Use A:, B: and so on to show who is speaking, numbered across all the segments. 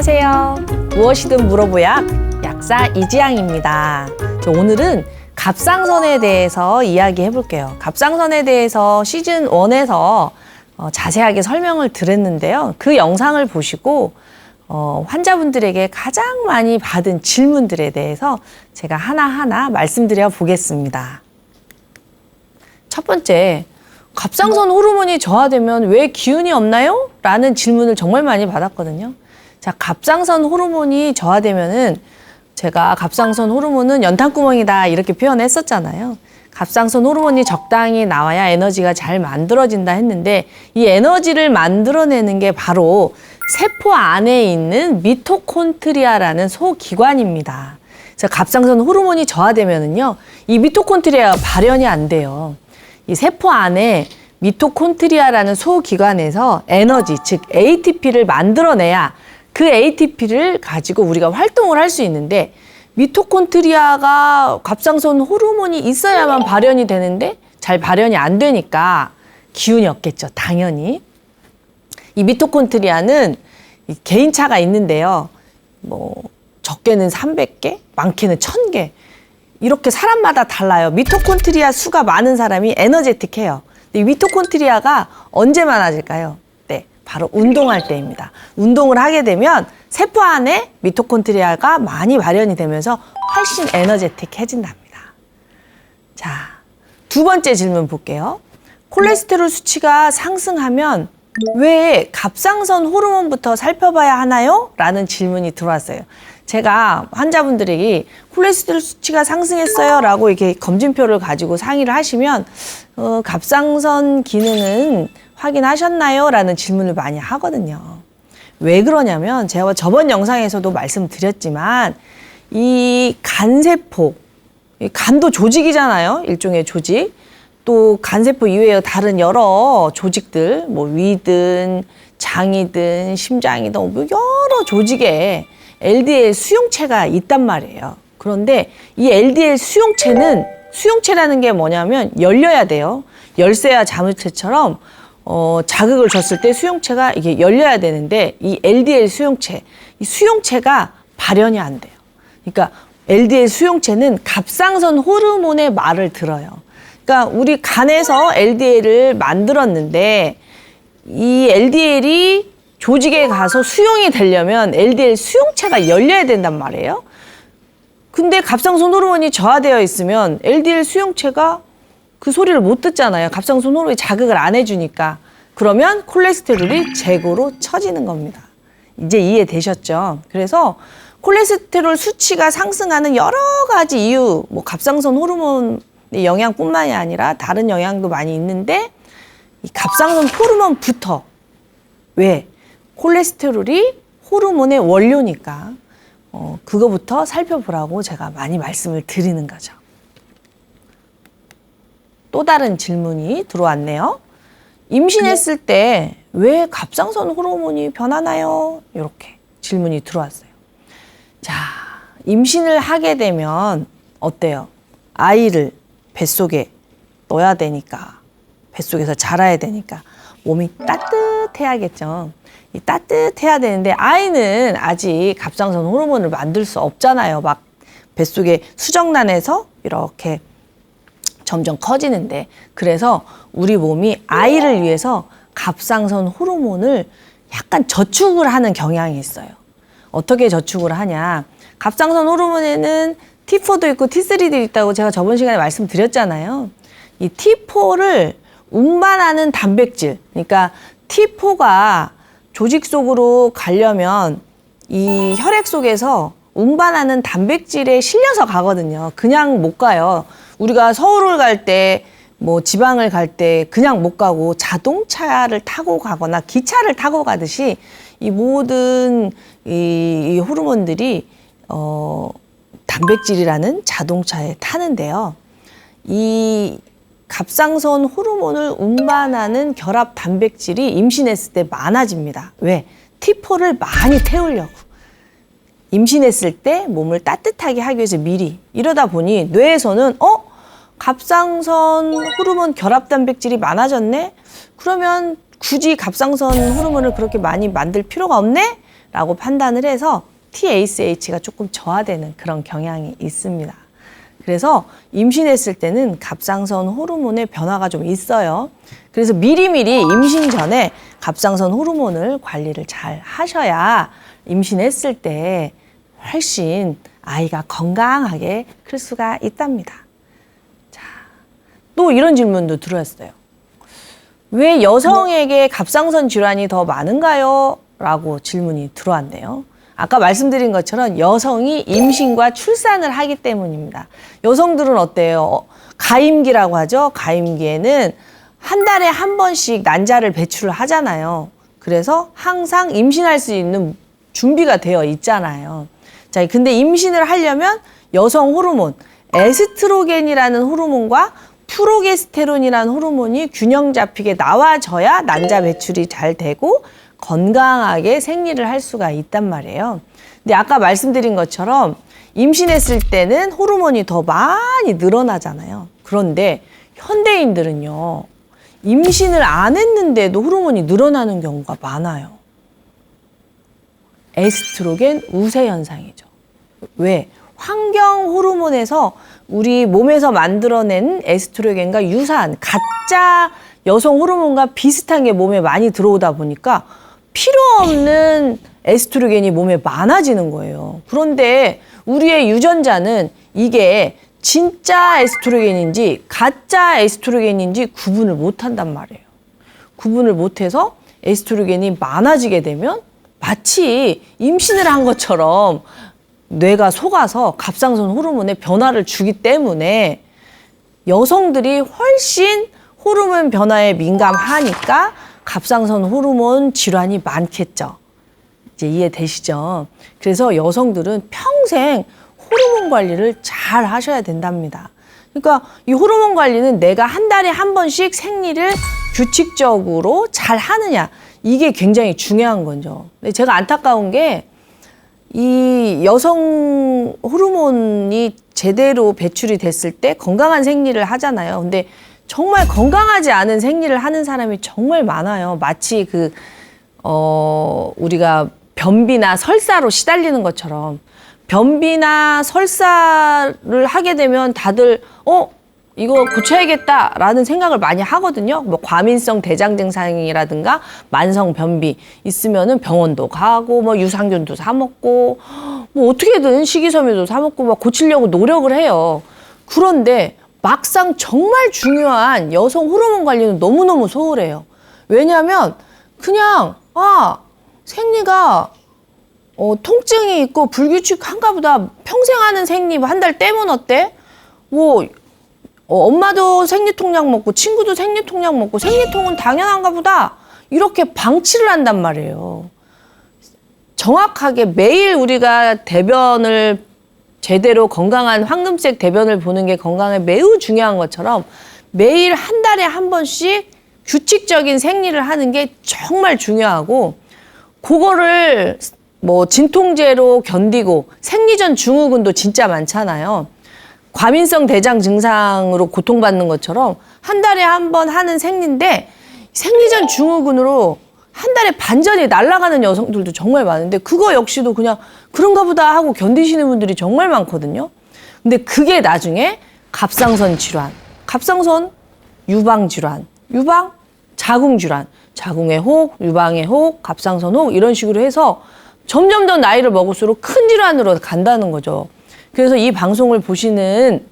A: 안녕하세요. 무엇이든 물어보약 약사 이지향입니다. 오늘은 갑상선에 대해서 이야기해 볼게요. 갑상선에 대해서 시즌 1에서 자세하게 설명을 드렸는데요. 그 영상을 보시고 환자분들에게 가장 많이 받은 질문들에 대해서 제가 하나하나 말씀드려 보겠습니다. 첫 번째, 갑상선 호르몬이 저하되면 왜 기운이 없나요? 라는 질문을 정말 많이 받았거든요. 자, 갑상선 호르몬이 저하되면은 제가 갑상선 호르몬은 연탄구멍이다 이렇게 표현했었잖아요. 갑상선 호르몬이 적당히 나와야 에너지가 잘 만들어진다 했는데 이 에너지를 만들어내는 게 바로 세포 안에 있는 미토콘트리아라는 소기관입니다. 자, 갑상선 호르몬이 저하되면은요, 이 미토콘트리아가 발현이 안 돼요. 이 세포 안에 미토콘트리아라는 소기관에서 에너지, 즉 ATP를 만들어내야 그 ATP를 가지고 우리가 활동을 할 수 있는데 미토콘트리아가 갑상선 호르몬이 있어야만 발현이 되는데 잘 발현이 안 되니까 기운이 없겠죠, 당연히. 이 미토콘트리아는 개인차가 있는데요. 적게는 300개, 많게는 1000개. 이렇게 사람마다 달라요. 미토콘트리아 수가 많은 사람이 에너제틱해요. 이 미토콘트리아가 언제 많아질까요? 네, 바로 운동할 때입니다. 운동을 하게 되면 세포 안에 미토콘트리아가 많이 발현이 되면서 훨씬 에너제틱해진답니다. 자, 두 번째 질문 볼게요. 콜레스테롤 수치가 상승하면 왜 갑상선 호르몬부터 살펴봐야 하나요? 라는 질문이 들어왔어요. 제가 환자분들에게 콜레스테롤 수치가 상승했어요 라고 이렇게 검진표를 가지고 상의를 하시면 갑상선 기능은 확인하셨나요? 라는 질문을 많이 하거든요. 왜 그러냐면 제가 저번 영상에서도 말씀드렸지만 이 간세포, 간도 조직이잖아요. 일종의 조직. 또 간세포 이외에 다른 여러 조직들, 위든 장이든 심장이든 여러 조직에 LDL 수용체가 있단 말이에요. 그런데 이 LDL 수용체라는 게 뭐냐면 열려야 돼요. 열쇠와 자물쇠처럼 자극을 줬을 때 수용체가 이게 열려야 되는데 이 LDL 수용체, 이 수용체가 발현이 안 돼요. 그러니까 LDL 수용체는 갑상선 호르몬의 말을 들어요. 그러니까 우리 간에서 LDL을 만들었는데 이 LDL이 조직에 가서 수용이 되려면 LDL 수용체가 열려야 된단 말이에요. 근데 갑상선 호르몬이 저하되어 있으면 LDL 수용체가 그 소리를 못 듣잖아요. 갑상선 호르몬이 자극을 안 해주니까. 그러면 콜레스테롤이 재고로 처지는 겁니다. 이제 이해되셨죠? 그래서 콜레스테롤 수치가 상승하는 여러 가지 이유, 갑상선 호르몬의 영향뿐만이 아니라 다른 영향도 많이 있는데 이 갑상선 호르몬부터 왜? 콜레스테롤이 호르몬의 원료니까 그거부터 살펴보라고 제가 많이 말씀을 드리는 거죠. 또 다른 질문이 들어왔네요. 임신했을 때 왜 갑상선 호르몬이 변하나요? 이렇게 질문이 들어왔어요. 자, 임신을 하게 되면 어때요? 아이를 뱃속에 넣어야 되니까, 뱃속에서 자라야 되니까 몸이 따뜻해야겠죠. 이 따뜻해야 되는데 아이는 아직 갑상선 호르몬을 만들 수 없잖아요. 막 뱃속에 수정란에서 이렇게 점점 커지는데, 그래서 우리 몸이 아이를 위해서 갑상선 호르몬을 약간 저축을 하는 경향이 있어요. 어떻게 저축을 하냐? 갑상선 호르몬에는 T4도 있고 T3도 있다고 제가 저번 시간에 말씀드렸잖아요. 이 T4를 운반하는 단백질, 그러니까 T4가 조직 속으로 가려면 이 혈액 속에서 운반하는 단백질에 실려서 가거든요. 그냥 못 가요. 우리가 서울을 갈 때, 지방을 갈 때 그냥 못 가고 자동차를 타고 가거나 기차를 타고 가듯이 이 모든 이 호르몬들이 단백질이라는 자동차에 타는데요. 이 갑상선 호르몬을 운반하는 결합 단백질이 임신했을 때 많아집니다. 왜? T4를 많이 태우려고. 임신했을 때 몸을 따뜻하게 하기 위해서 미리. 이러다 보니 뇌에서는 갑상선 호르몬 결합 단백질이 많아졌네? 그러면 굳이 갑상선 호르몬을 그렇게 많이 만들 필요가 없네? 라고 판단을 해서 TSH가 조금 저하되는 그런 경향이 있습니다. 그래서 임신했을 때는 갑상선 호르몬의 변화가 좀 있어요. 그래서 미리미리 임신 전에 갑상선 호르몬을 관리를 잘 하셔야 임신했을 때 훨씬 아이가 건강하게 클 수가 있답니다. 자, 또 이런 질문도 들어왔어요. 왜 여성에게 갑상선 질환이 더 많은가요? 라고 질문이 들어왔네요. 아까 말씀드린 것처럼 여성이 임신과 출산을 하기 때문입니다. 여성들은 어때요? 가임기라고 하죠. 가임기에는 한 달에 한 번씩 난자를 배출을 하잖아요. 그래서 항상 임신할 수 있는 준비가 되어 있잖아요. 자, 근데 임신을 하려면 여성 호르몬, 에스트로겐이라는 호르몬과 프로게스테론이라는 호르몬이 균형 잡히게 나와져야 난자 배출이 잘 되고 건강하게 생리를 할 수가 있단 말이에요. 근데 아까 말씀드린 것처럼 임신했을 때는 호르몬이 더 많이 늘어나잖아요. 그런데 현대인들은요, 임신을 안 했는데도 호르몬이 늘어나는 경우가 많아요. 에스트로겐 우세 현상이죠. 왜? 환경 호르몬에서 우리 몸에서 만들어낸 에스트로겐과 유사한 가짜 여성 호르몬과 비슷한 게 몸에 많이 들어오다 보니까 필요 없는 에스트로겐이 몸에 많아지는 거예요. 그런데 우리의 유전자는 이게 진짜 에스트로겐인지 가짜 에스트로겐인지 구분을 못 한단 말이에요. 구분을 못해서 에스트로겐이 많아지게 되면 마치 임신을 한 것처럼 뇌가 속아서 갑상선 호르몬에 변화를 주기 때문에 여성들이 훨씬 호르몬 변화에 민감하니까 갑상선 호르몬 질환이 많겠죠. 이제 이해되시죠? 그래서 여성들은 평생 호르몬 관리를 잘 하셔야 된답니다. 그러니까 이 호르몬 관리는 내가 한 달에 한 번씩 생리를 규칙적으로 잘 하느냐, 이게 굉장히 중요한 거죠. 근데 제가 안타까운 게 이 여성 호르몬이 제대로 배출이 됐을 때 건강한 생리를 하잖아요. 근데 정말 건강하지 않은 생리를 하는 사람이 정말 많아요. 마치 우리가 변비나 설사로 시달리는 것처럼 변비나 설사를 하게 되면 다들 이거 고쳐야겠다라는 생각을 많이 하거든요. 뭐 과민성 대장 증상이라든가 만성 변비 있으면은 병원도 가고 뭐 유산균도 사 먹고 뭐 어떻게든 식이섬유도 사 먹고 막 고치려고 노력을 해요. 그런데 막상 정말 중요한 여성 호르몬 관리는 너무너무 소홀해요. 왜냐하면 그냥 생리가 통증이 있고 불규칙한가 보다. 평생 하는 생리 한 달 떼면 어때? 엄마도 생리통약 먹고 친구도 생리통약 먹고 생리통은 당연한가 보다. 이렇게 방치를 한단 말이에요. 정확하게 매일 우리가 대변을 제대로 건강한 황금색 대변을 보는 게 건강에 매우 중요한 것처럼 매일 한 달에 한 번씩 규칙적인 생리를 하는 게 정말 중요하고, 그거를 뭐 진통제로 견디고 생리전 증후군도 진짜 많잖아요. 과민성 대장 증상으로 고통받는 것처럼 한 달에 한 번 하는 생리인데 생리전 증후군으로 한 달에 반전이 날아가는 여성들도 정말 많은데 그거 역시도 그냥 그런가 보다 하고 견디시는 분들이 정말 많거든요. 근데 그게 나중에 갑상선 질환, 갑상선 유방 질환, 유방 자궁 질환, 자궁의 혹, 유방의 혹, 갑상선 혹 이런 식으로 해서 점점 더 나이를 먹을수록 큰 질환으로 간다는 거죠. 그래서 이 방송을 보시는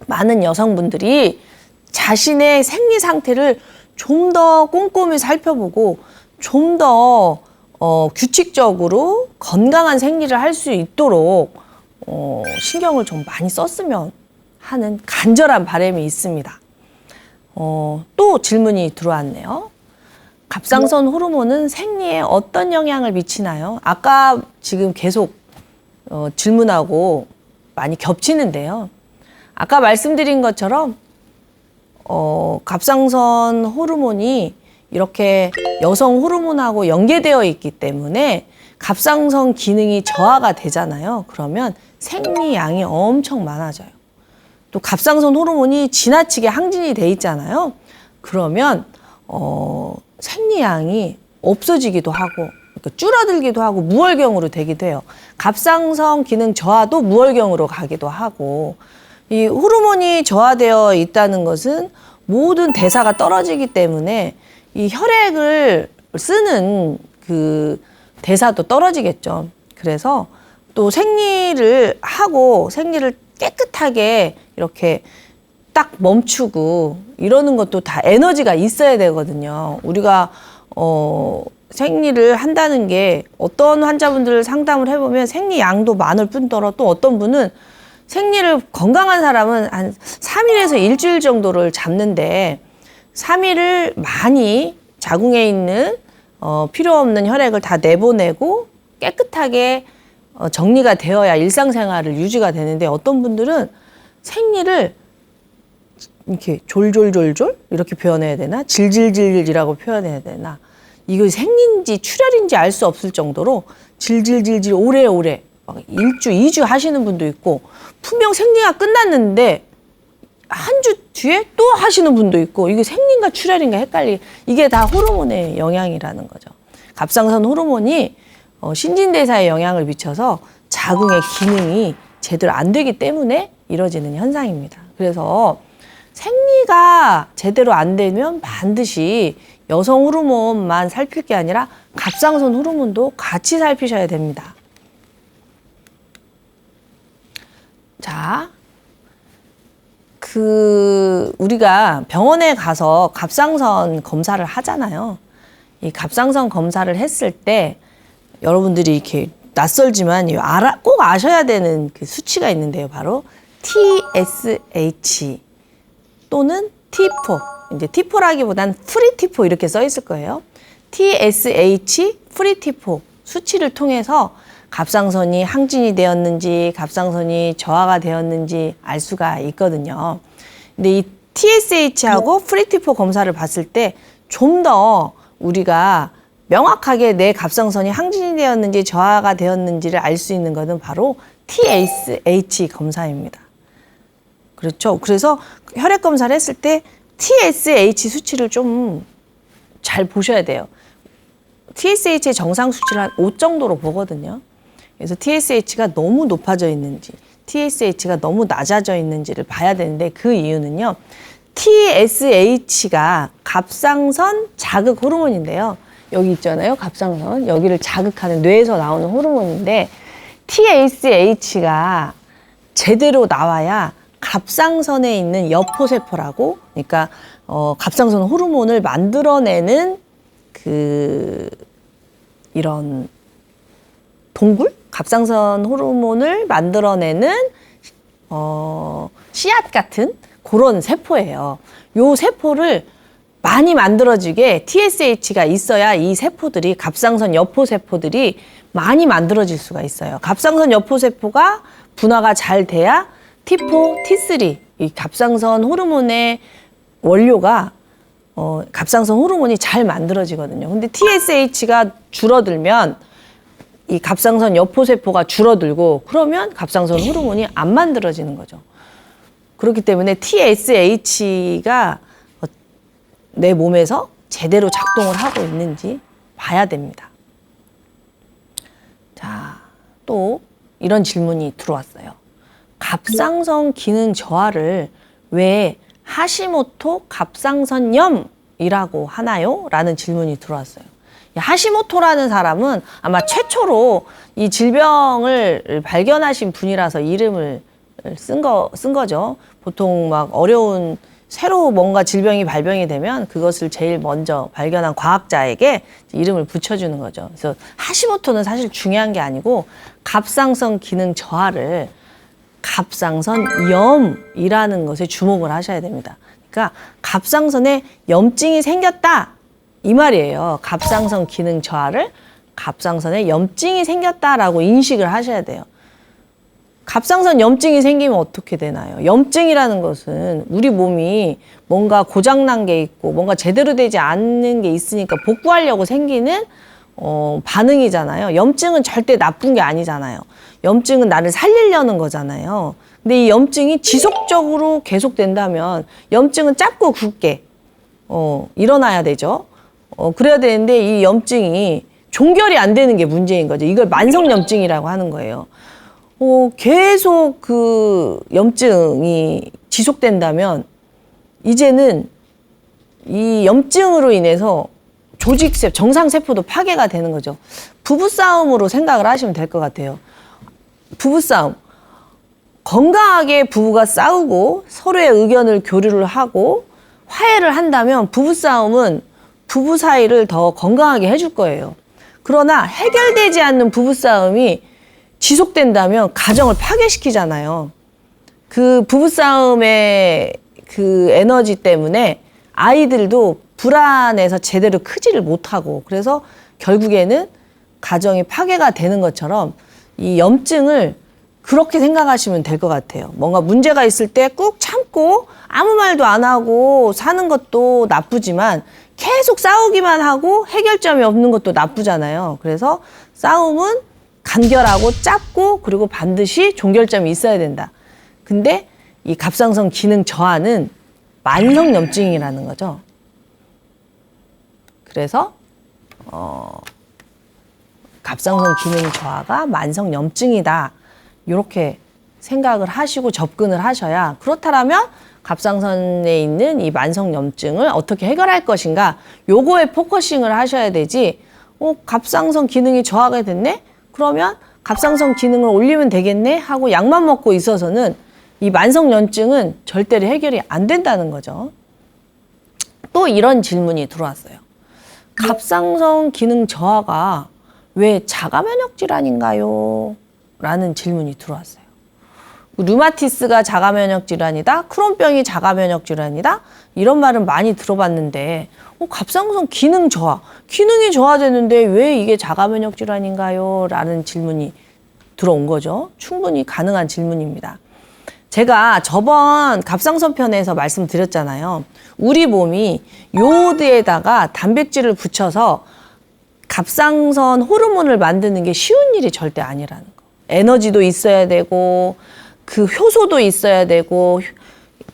A: 많은 여성분들이 자신의 생리 상태를 좀 더 꼼꼼히 살펴보고 좀 더 규칙적으로 건강한 생리를 할 수 있도록 신경을 좀 많이 썼으면 하는 간절한 바람이 있습니다. 또 질문이 들어왔네요. 갑상선 호르몬은 생리에 어떤 영향을 미치나요? 아까 지금 계속 질문하고 많이 겹치는데요. 아까 말씀드린 것처럼 갑상선 호르몬이 이렇게 여성 호르몬하고 연계되어 있기 때문에 갑상선 기능이 저하가 되잖아요. 그러면 생리양이 엄청 많아져요. 또 갑상선 호르몬이 지나치게 항진이 돼 있잖아요. 그러면 생리양이 없어지기도 하고 줄어들기도 하고 무월경으로 되기도 해요. 갑상선 기능 저하도 무월경으로 가기도 하고, 이 호르몬이 저하되어 있다는 것은 모든 대사가 떨어지기 때문에 이 혈액을 쓰는 그 대사도 떨어지겠죠. 그래서 또 생리를 하고 생리를 깨끗하게 이렇게 딱 멈추고 이러는 것도 다 에너지가 있어야 되거든요. 우리가 생리를 한다는 게 어떤 환자분들 상담을 해보면 생리 양도 많을 뿐더러 또 어떤 분은 생리를 건강한 사람은 한 3일에서 일주일 정도를 잡는데 3일을 많이 자궁에 있는 필요 없는 혈액을 다 내보내고 깨끗하게 정리가 되어야 일상생활을 유지가 되는데 어떤 분들은 생리를 이렇게 졸졸졸졸 이렇게 표현해야 되나? 질질질이라고 표현해야 되나? 이거 생리인지 출혈인지 알 수 없을 정도로 질질질질 오래오래 막 1주, 2주 하시는 분도 있고 분명 생리가 끝났는데 한 주 뒤에 또 하시는 분도 있고 이게 생리인가 출혈인가 헷갈리게 이게 다 호르몬의 영향이라는 거죠. 갑상선 호르몬이 신진대사에 영향을 미쳐서 자궁의 기능이 제대로 안 되기 때문에 이루어지는 현상입니다. 그래서 생리가 제대로 안 되면 반드시 여성 호르몬만 살필 게 아니라 갑상선 호르몬도 같이 살피셔야 됩니다. 자, 우리가 병원에 가서 갑상선 검사를 하잖아요. 이 갑상선 검사를 했을 때 여러분들이 이렇게 낯설지만 꼭 아셔야 되는 그 수치가 있는데요. 바로 TSH 또는 T4. 이제 T4라기보단 프리T4 이렇게 써 있을 거예요. TSH 프리T4 수치를 통해서 갑상선이 항진이 되었는지 갑상선이 저하가 되었는지 알 수가 있거든요. 근데 이 TSH하고 프리T4 검사를 봤을 때 좀 더 우리가 명확하게 내 갑상선이 항진이 되었는지 저하가 되었는지를 알 수 있는 것은 바로 TSH 검사입니다. 그렇죠. 그래서 혈액 검사를 했을 때 TSH 수치를 좀 잘 보셔야 돼요. TSH의 정상 수치를 한 5 정도로 보거든요. 그래서 TSH가 너무 높아져 있는지, TSH가 너무 낮아져 있는지를 봐야 되는데 그 이유는요. TSH가 갑상선 자극 호르몬인데요. 여기 있잖아요. 갑상선. 여기를 자극하는 뇌에서 나오는 호르몬인데 TSH가 제대로 나와야 갑상선에 있는 여포세포라고 그러니까 갑상선 호르몬을 만들어내는 이런 동굴? 갑상선 호르몬을 만들어내는 씨앗 같은 그런 세포예요. 요 세포를 많이 만들어지게 TSH가 있어야 이 세포들이 갑상선 여포세포들이 많이 만들어질 수가 있어요. 갑상선 여포세포가 분화가 잘 돼야 T4, T3 이 갑상선 호르몬의 원료가 갑상선 호르몬이 잘 만들어지거든요. 근데 TSH가 줄어들면 이 갑상선 여포세포가 줄어들고 그러면 갑상선 호르몬이 안 만들어지는 거죠. 그렇기 때문에 TSH가 내 몸에서 제대로 작동을 하고 있는지 봐야 됩니다. 자, 또 이런 질문이 들어왔어요. 갑상선 기능 저하를 왜 하시모토 갑상선염이라고 하나요? 라는 질문이 들어왔어요. 하시모토라는 사람은 아마 최초로 이 질병을 발견하신 분이라서 이름을 쓴 거죠. 보통 막 어려운 새로 뭔가 질병이 발병이 되면 그것을 제일 먼저 발견한 과학자에게 이름을 붙여주는 거죠. 그래서 하시모토는 사실 중요한 게 아니고 갑상선 기능 저하를 갑상선염이라는 것에 주목을 하셔야 됩니다. 그러니까 갑상선에 염증이 생겼다 이 말이에요. 갑상선 기능 저하를 갑상선에 염증이 생겼다라고 인식을 하셔야 돼요. 갑상선 염증이 생기면 어떻게 되나요? 염증이라는 것은 우리 몸이 뭔가 고장난 게 있고 뭔가 제대로 되지 않는 게 있으니까 복구하려고 생기는 반응이잖아요. 염증은 절대 나쁜 게 아니잖아요. 염증은 나를 살리려는 거잖아요. 근데 이 염증이 지속적으로 계속된다면 염증은 짧고 굵게 일어나야 되죠. 그래야 되는데 이 염증이 종결이 안 되는 게 문제인 거죠. 이걸 만성염증이라고 하는 거예요. 계속 그 염증이 지속된다면 이제는 이 염증으로 인해서 조직세포, 정상세포도 파괴가 되는 거죠. 부부싸움으로 생각을 하시면 될 것 같아요. 부부싸움. 건강하게 부부가 싸우고 서로의 의견을 교류를 하고 화해를 한다면 부부싸움은 부부 사이를 더 건강하게 해줄 거예요. 그러나 해결되지 않는 부부싸움이 지속된다면 가정을 파괴시키잖아요. 그 부부싸움의 그 에너지 때문에 아이들도 불안해서 제대로 크지를 못하고 그래서 결국에는 가정이 파괴가 되는 것처럼 이 염증을 그렇게 생각하시면 될 것 같아요. 뭔가 문제가 있을 때 꾹 참고 아무 말도 안 하고 사는 것도 나쁘지만 계속 싸우기만 하고 해결점이 없는 것도 나쁘잖아요. 그래서 싸움은 간결하고 짧고 그리고 반드시 종결점이 있어야 된다. 근데 이 갑상선 기능 저하는 만성염증이라는 거죠. 그래서 갑상선 기능 저하가 만성염증이다. 이렇게 생각을 하시고 접근을 하셔야 그렇다면 갑상선에 있는 이 만성염증을 어떻게 해결할 것인가 요거에 포커싱을 하셔야 되지 갑상선 기능이 저하가 됐네? 그러면 갑상선 기능을 올리면 되겠네? 하고 약만 먹고 있어서는 이 만성염증은 절대로 해결이 안 된다는 거죠. 또 이런 질문이 들어왔어요. 갑상선 기능 저하가 왜 자가면역 질환인가요? 라는 질문이 들어왔어요. 류마티스가 자가면역 질환이다, 크론병이 자가면역 질환이다 이런 말은 많이 들어봤는데 갑상선 기능 저하, 기능이 저하되는데 왜 이게 자가면역 질환인가요? 라는 질문이 들어온 거죠. 충분히 가능한 질문입니다. 제가 저번 갑상선 편에서 말씀드렸잖아요. 우리 몸이 요오드에다가 단백질을 붙여서 갑상선 호르몬을 만드는 게 쉬운 일이 절대 아니라는 거. 에너지도 있어야 되고 그 효소도 있어야 되고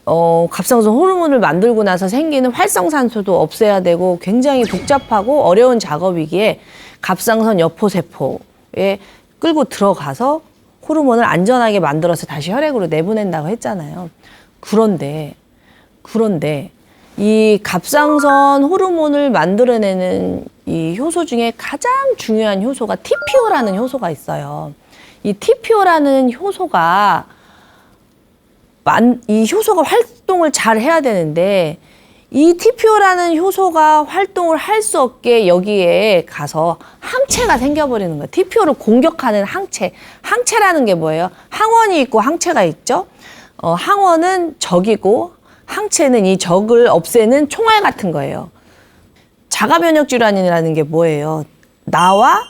A: 갑상선 호르몬을 만들고 나서 생기는 활성산소도 없애야 되고 굉장히 복잡하고 어려운 작업이기에 갑상선 여포세포에 끌고 들어가서 호르몬을 안전하게 만들어서 다시 혈액으로 내보낸다고 했잖아요. 그런데 이 갑상선 호르몬을 만들어내는 이 효소 중에 가장 중요한 효소가 TPO라는 효소가 있어요. 이 TPO라는 효소가 이 효소가 활동을 잘 해야 되는데 이 TPO라는 효소가 활동을 할 수 없게 여기에 가서 항체가 생겨버리는 거예요. TPO를 공격하는 항체. 항체라는 게 뭐예요? 항원이 있고 항체가 있죠. 항원은 적이고 항체는 이 적을 없애는 총알 같은 거예요. 자가면역 질환이라는 게 뭐예요? 나와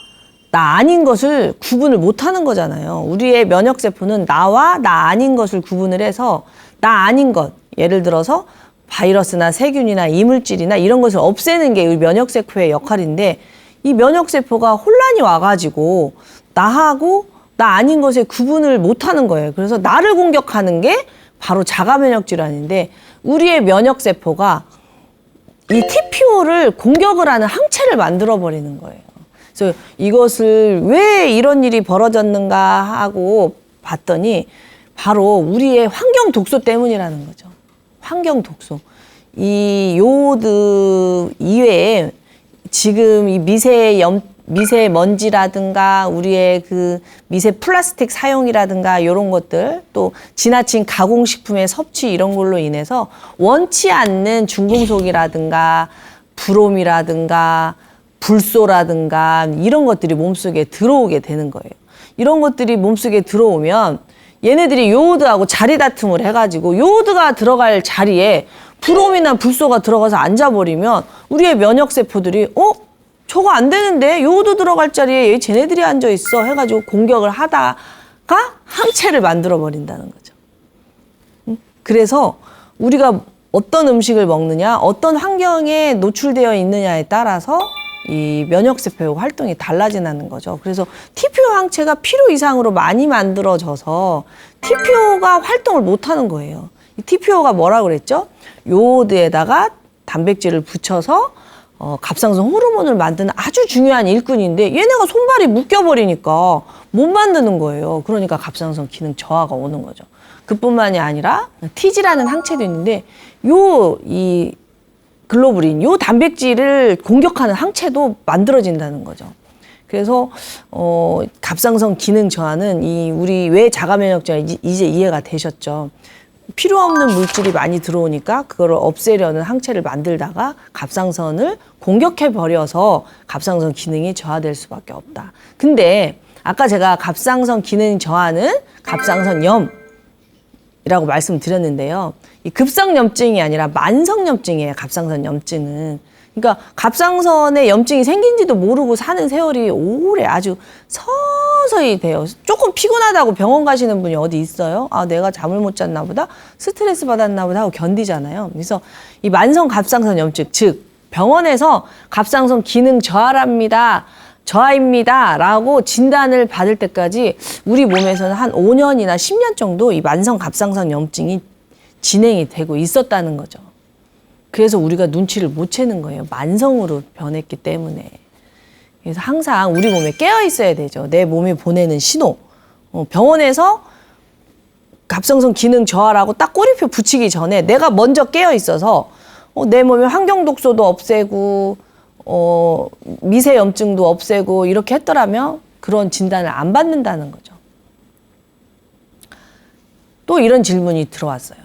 A: 나 아닌 것을 구분을 못하는 거잖아요. 우리의 면역세포는 나와 나 아닌 것을 구분을 해서 나 아닌 것, 예를 들어서 바이러스나 세균이나 이물질이나 이런 것을 없애는 게 우리 면역세포의 역할인데 이 면역세포가 혼란이 와가지고 나하고 나 아닌 것의 구분을 못하는 거예요. 그래서 나를 공격하는 게 바로 자가면역 질환인데 우리의 면역세포가 이 TPO를 공격을 하는 항체를 만들어버리는 거예요. 그래서 이것을 왜 이런 일이 벌어졌는가 하고 봤더니 바로 우리의 환경 독소 때문이라는 거죠. 환경 독소. 이 요오드 이외에 지금 이 미세먼지라든가 우리의 그 미세 플라스틱 사용이라든가 이런 것들 또 지나친 가공식품의 섭취 이런 걸로 인해서 원치 않는 중금속이라든가 브롬이라든가 불소라든가 이런 것들이 몸속에 들어오게 되는 거예요. 이런 것들이 몸속에 들어오면 얘네들이 요오드하고 자리 다툼을 해가지고 요오드가 들어갈 자리에 브롬이나 불소가 들어가서 앉아버리면 우리의 면역세포들이 저거 안 되는데 요오드 들어갈 자리에 쟤네들이 앉아있어 해가지고 공격을 하다가 항체를 만들어버린다는 거죠. 그래서 우리가 어떤 음식을 먹느냐, 어떤 환경에 노출되어 있느냐에 따라서 이 면역세포의 활동이 달라지는 거죠. 그래서 TPO 항체가 필요 이상으로 많이 만들어져서 TPO가 활동을 못하는 거예요. 이 TPO가 뭐라고 그랬죠? 요오드에다가 단백질을 붙여서 갑상선 호르몬을 만드는 아주 중요한 일꾼인데 얘네가 손발이 묶여버리니까 못 만드는 거예요. 그러니까 갑상선 기능 저하가 오는 거죠. 그뿐만이 아니라 T지라는 항체도 있는데 이 글로불린, 요 단백질을 공격하는 항체도 만들어진다는 거죠. 그래서 갑상선 기능 저하는 우리 왜 자가면역자 이제 이해가 되셨죠. 필요 없는 물질이 많이 들어오니까 그거를 없애려는 항체를 만들다가 갑상선을 공격해 버려서 갑상선 기능이 저하될 수밖에 없다. 근데 아까 제가 갑상선 기능 저하는 갑상선염이라고 말씀드렸는데요. 이 급성염증이 아니라 만성염증이에요. 갑상선염증은. 그러니까 갑상선에 염증이 생긴지도 모르고 사는 세월이 오래 아주 서서히 돼요. 조금 피곤하다고 병원 가시는 분이 어디 있어요? 아, 내가 잠을 못 잤나 보다, 스트레스 받았나 보다 하고 견디잖아요. 그래서 이 만성 갑상선염증, 즉 병원에서 갑상선 기능 저하입니다 라고 진단을 받을 때까지 우리 몸에서는 한 5년이나 10년 정도 이 만성 갑상선염증이 진행이 되고 있었다는 거죠. 그래서 우리가 눈치를 못 채는 거예요. 만성으로 변했기 때문에. 그래서 항상 우리 몸에 깨어 있어야 되죠. 내 몸이 보내는 신호. 병원에서 갑상선 기능 저하라고 딱 꼬리표 붙이기 전에 내가 먼저 깨어 있어서 내 몸에 환경 독소도 없애고 미세 염증도 없애고 이렇게 했더라면 그런 진단을 안 받는다는 거죠. 또 이런 질문이 들어왔어요.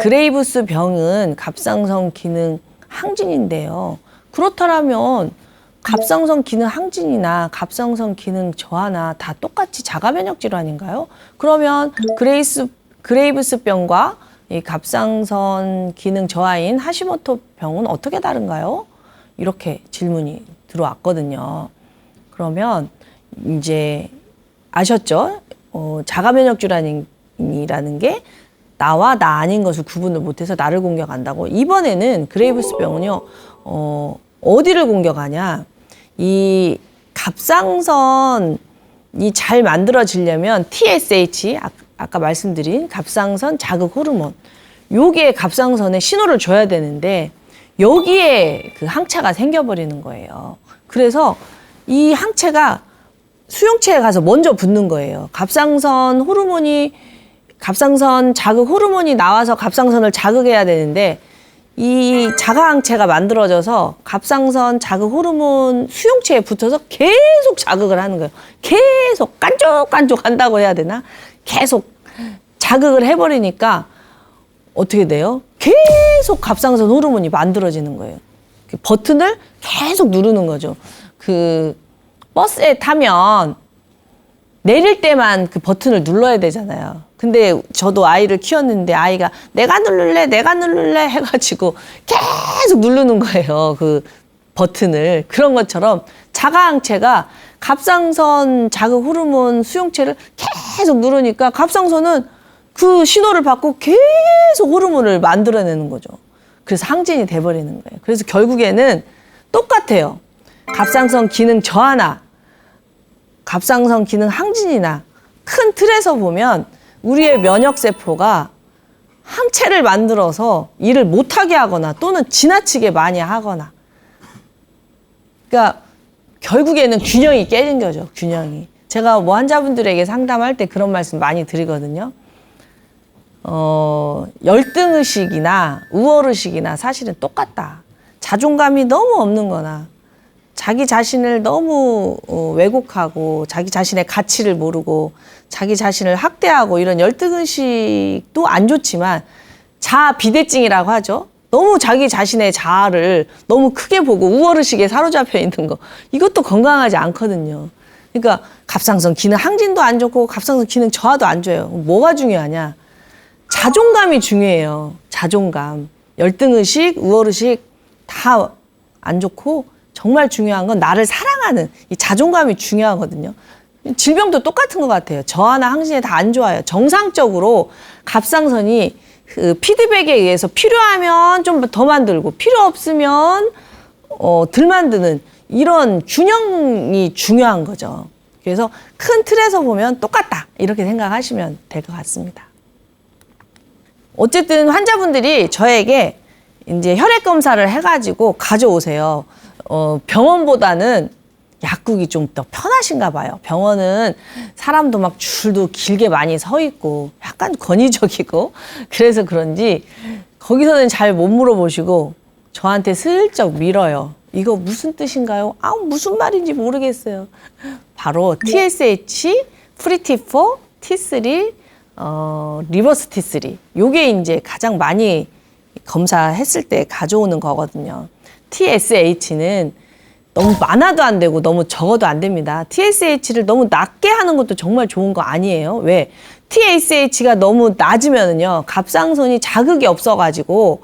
A: 그레이브스 병은 갑상선 기능 항진인데요. 그렇다면 갑상선 기능 항진이나 갑상선 기능 저하나 다 똑같이 자가면역 질환인가요? 그러면 그레이브스 병과 이 갑상선 기능 저하인 하시모토 병은 어떻게 다른가요? 이렇게 질문이 들어왔거든요. 그러면 이제 아셨죠? 자가면역 질환이라는 게 나와 나 아닌 것을 구분을 못해서 나를 공격한다고. 이번에는 그레이브스 병은요, 어디를 공격하냐? 이 갑상선이 잘 만들어지려면 TSH, 아까 말씀드린 갑상선 자극 호르몬, 요게 갑상선에 신호를 줘야 되는데 여기에 그 항체가 생겨버리는 거예요. 그래서 이 항체가 수용체에 가서 먼저 붙는 거예요. 갑상선 자극 호르몬이 나와서 갑상선을 자극해야 되는데 이 자가항체가 만들어져서 갑상선 자극 호르몬 수용체에 붙어서 계속 자극을 하는 거예요. 계속 깐족깐족 한다고 해야 되나? 계속 자극을 해버리니까 어떻게 돼요? 계속 갑상선 호르몬이 만들어지는 거예요. 그 버튼을 계속 누르는 거죠. 그 버스에 타면 내릴 때만 그 버튼을 눌러야 되잖아요. 근데 저도 아이를 키웠는데 아이가 내가 누를래 해가지고 계속 누르는 거예요. 그 버튼을. 그런 것처럼 자가항체가 갑상선 자극 호르몬 수용체를 계속 누르니까 갑상선은 그 신호를 받고 계속 호르몬을 만들어내는 거죠. 그래서 항진이 돼버리는 거예요. 그래서 결국에는 똑같아요. 갑상선 기능 저하나 갑상선 기능 항진이나 큰 틀에서 보면 우리의 면역세포가 항체를 만들어서 일을 못하게 하거나 또는 지나치게 많이 하거나, 그러니까 결국에는 균형이 깨진 거죠. 균형이. 제가 뭐 환자분들에게 상담할 때 그런 말씀 많이 드리거든요. 열등의식이나 우월의식이나 사실은 똑같다. 자존감이 너무 없는 거나 자기 자신을 너무 왜곡하고 자기 자신의 가치를 모르고 자기 자신을 학대하고 이런 열등의식도 안 좋지만 자아 비대증이라고 하죠. 너무 자기 자신의 자아를 너무 크게 보고 우월의식에 사로잡혀 있는 거, 이것도 건강하지 않거든요. 그러니까 갑상선 기능 항진도 안 좋고 갑상선 기능 저하도 안 좋아요. 뭐가 중요하냐? 자존감이 중요해요. 자존감. 열등의식, 우월의식 다 안 좋고 정말 중요한 건 나를 사랑하는 이 자존감이 중요하거든요. 질병도 똑같은 것 같아요. 저하나 항진에 다 안 좋아요. 정상적으로 갑상선이 그 피드백에 의해서 필요하면 좀 더 만들고 필요 없으면 덜 만드는 이런 균형이 중요한 거죠. 그래서 큰 틀에서 보면 똑같다 이렇게 생각하시면 될 것 같습니다. 어쨌든 환자분들이 저에게 이제 혈액 검사를 해가지고 가져오세요. 병원보다는 약국이 좀 더 편하신가 봐요. 병원은 사람도 막 줄도 길게 많이 서 있고 약간 권위적이고 그래서 그런지 거기서는 잘 못 물어보시고 저한테 슬쩍 밀어요. 이거 무슨 뜻인가요? 아, 무슨 말인지 모르겠어요. 바로 TSH, 프리티4, T3, 리버스 T3. 요게 이제 가장 많이 검사했을 때 가져오는 거거든요. TSH는 너무 많아도 안 되고 너무 적어도 안 됩니다. TSH를 너무 낮게 하는 것도 정말 좋은 거 아니에요. 왜? TSH가 너무 낮으면요, 갑상선이 자극이 없어가지고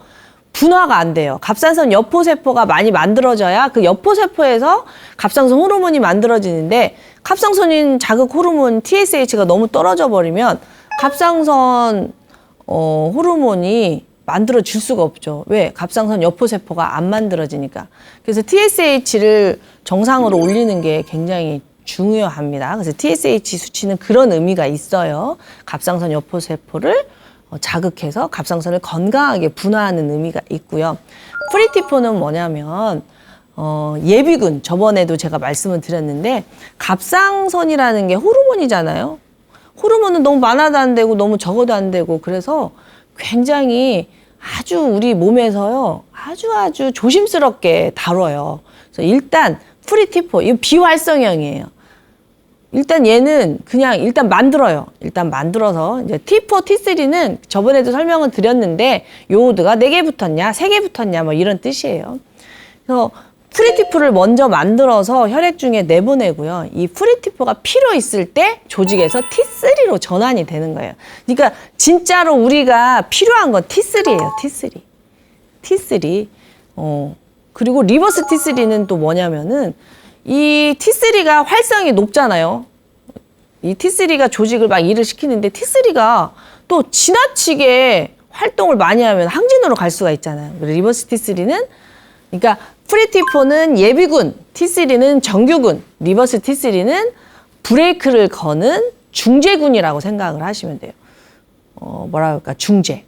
A: 분화가 안 돼요. 갑상선 여포세포가 많이 만들어져야 그 여포세포에서 갑상선 호르몬이 만들어지는데 갑상선인 자극 호르몬 TSH가 너무 떨어져 버리면 갑상선 호르몬이 만들어질 수가 없죠. 왜? 갑상선 여포세포가 안 만들어지니까. 그래서 TSH를 정상으로 올리는 게 굉장히 중요합니다. 그래서 TSH 수치는 그런 의미가 있어요. 갑상선 여포세포를 자극해서 갑상선을 건강하게 분화하는 의미가 있고요. 프리티4는 뭐냐면 예비군, 저번에도 제가 말씀을 드렸는데 갑상선이라는 게 호르몬이잖아요. 호르몬은 너무 많아도 안 되고 너무 적어도 안 되고 그래서 굉장히 아주 우리 몸에서요 아주 조심스럽게 다뤄요. 그래서 일단 프리티4 이거 비활성형이에요. 일단 얘는 그냥 일단 만들어요. 일단 만들어서 이제 T4, T3는 저번에도 설명을 드렸는데 요오드가 4개 붙었냐, 3개 붙었냐 뭐 이런 뜻이에요. 그래서 프리티4를 먼저 만들어서 혈액 중에 내보내고요. 이 프리티4가 필요 있을 때 조직에서 T3로 전환이 되는 거예요. 그러니까 진짜로 우리가 필요한 건 T3예요. T3. T3. 그리고 리버스 T3는 또 뭐냐면은 이 T3가 활성이 높잖아요. 이 T3가 조직을 막 일을 시키는데 T3가 또 지나치게 활동을 많이 하면 항진으로 갈 수가 있잖아요. 리버스 T3는 그러니까 프리티4는 예비군, T3는 정규군, 리버스 T3는 브레이크를 거는 중재군이라고 생각을 하시면 돼요. 뭐라 그럴까?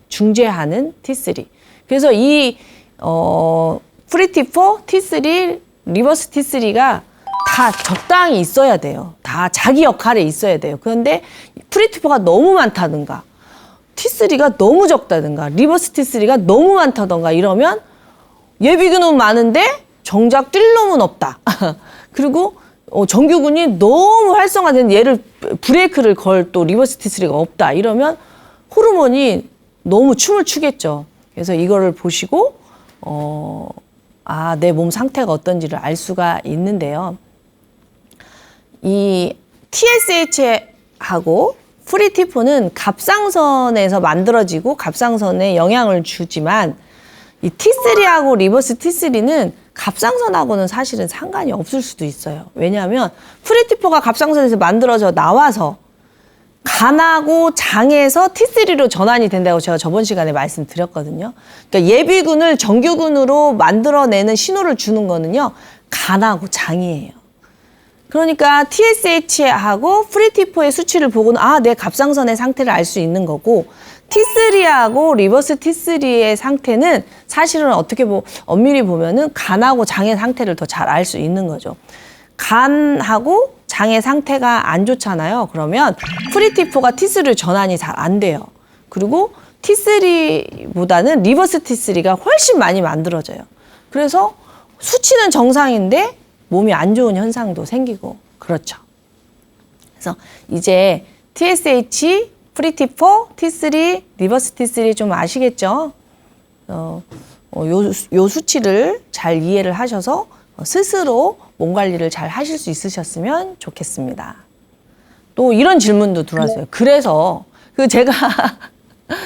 A: 중재하는 T3. 그래서 이 프리티4, T3, 리버스 T3가 다 적당히 있어야 돼요. 다 자기 역할에 있어야 돼요. 그런데 프리티4가 너무 많다든가 T3가 너무 적다든가 리버스 T3가 너무 많다든가 이러면 예비군은 많은데 정작 뛸 놈은 없다. 그리고 정규군이 너무 활성화된 얘를 브레이크를 걸 또 리버스 T3가 없다. 이러면 호르몬이 너무 춤을 추겠죠. 그래서 이거를 보시고 내 몸 상태가 어떤지를 알 수가 있는데요. 이 TSH하고 프리티4는 갑상선에서 만들어지고 갑상선에 영향을 주지만 이 T3하고 리버스 T3는 갑상선하고는 사실은 상관이 없을 수도 있어요. 왜냐하면 프리티4가 갑상선에서 만들어져 나와서 간하고 장에서 T3로 전환이 된다고 제가 저번 시간에 말씀드렸거든요. 그러니까 예비군을 정규군으로 만들어내는 신호를 주는 거는요, 간하고 장이에요. 그러니까 TSH하고 프리티4의 수치를 보고는 내 갑상선의 상태를 알 수 있는 거고 T3하고 리버스 T3의 상태는 사실은 어떻게 엄밀히 보면은 간하고 장의 상태를 더 잘 알 수 있는 거죠. 간하고 장의 상태가 안 좋잖아요. 그러면 프리티4가 T3로 전환이 잘 안 돼요. 그리고 T3보다는 리버스 T3가 훨씬 많이 만들어져요. 그래서 수치는 정상인데 몸이 안 좋은 현상도 생기고 그렇죠. 그래서 이제 TSH, 프리티4, T3, 리버스 T3 좀 아시겠죠? 요 수치를 잘 이해를 하셔서 스스로 몸 관리를 잘 하실 수 있으셨으면 좋겠습니다. 또 이런 질문도 들어왔어요. 그래서 제가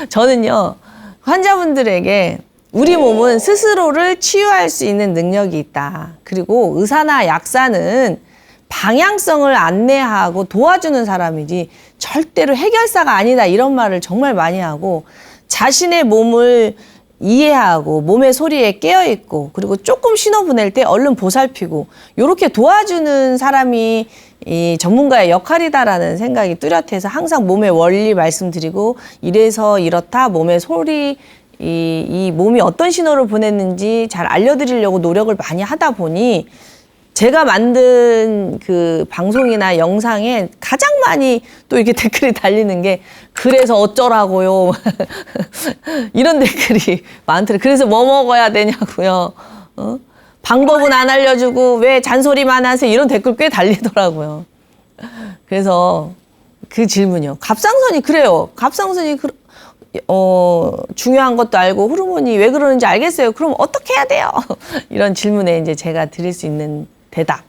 A: 저는요 환자분들에게 우리 몸은 스스로를 치유할 수 있는 능력이 있다. 그리고 의사나 약사는 방향성을 안내하고 도와주는 사람이지 절대로 해결사가 아니다 이런 말을 정말 많이 하고 자신의 몸을 이해하고 몸의 소리에 깨어있고 그리고 조금 신호 보낼 때 얼른 보살피고 이렇게 도와주는 사람이 이 전문가의 역할이다라는 생각이 뚜렷해서 항상 몸의 원리 말씀드리고 이래서 이렇다 몸의 소리 이 몸이 어떤 신호를 보냈는지 잘 알려드리려고 노력을 많이 하다 보니 제가 만든 그 방송이나 영상에 가장 많이 또 이렇게 댓글이 달리는 게 그래서 어쩌라고요. 이런 댓글이 많더라고요. 그래서 뭐 먹어야 되냐고요. 방법은 안 알려주고 왜 잔소리만 하세요. 이런 댓글 꽤 달리더라고요. 그래서 그 질문이요. 갑상선이 그래요. 갑상선이 중요한 것도 알고 호르몬이 왜 그러는지 알겠어요. 그럼 어떻게 해야 돼요? 이런 질문에 이제 제가 드릴 수 있는 대답.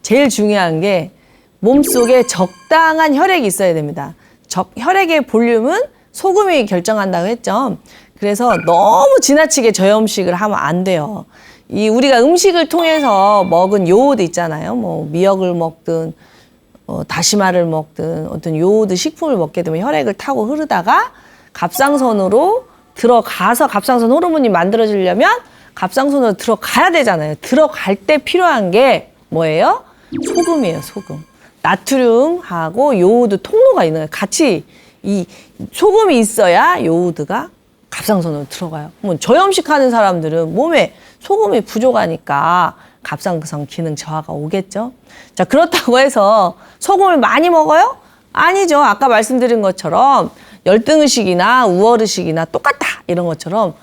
A: 제일 중요한 게 몸속에 적당한 혈액이 있어야 됩니다. 혈액의 볼륨은 소금이 결정한다고 했죠. 그래서 너무 지나치게 저염식을 하면 안 돼요. 우리가 음식을 통해서 먹은 요오드 있잖아요. 뭐 미역을 먹든 다시마를 먹든 어떤 요오드 식품을 먹게 되면 혈액을 타고 흐르다가 갑상선으로 들어가서 갑상선 호르몬이 만들어지려면 갑상선으로 들어가야 되잖아요. 들어갈 때 필요한 게 뭐예요? 소금이에요, 소금. 나트륨하고 요오드 통로가 있는 거예요. 같이 이 소금이 있어야 요오드가 갑상선으로 들어가요. 뭐 저염식 하는 사람들은 몸에 소금이 부족하니까 갑상선 기능 저하가 오겠죠. 자, 그렇다고 해서 소금을 많이 먹어요? 아니죠. 아까 말씀드린 것처럼 열등의식이나 우월의식이나 똑같다 이런 것처럼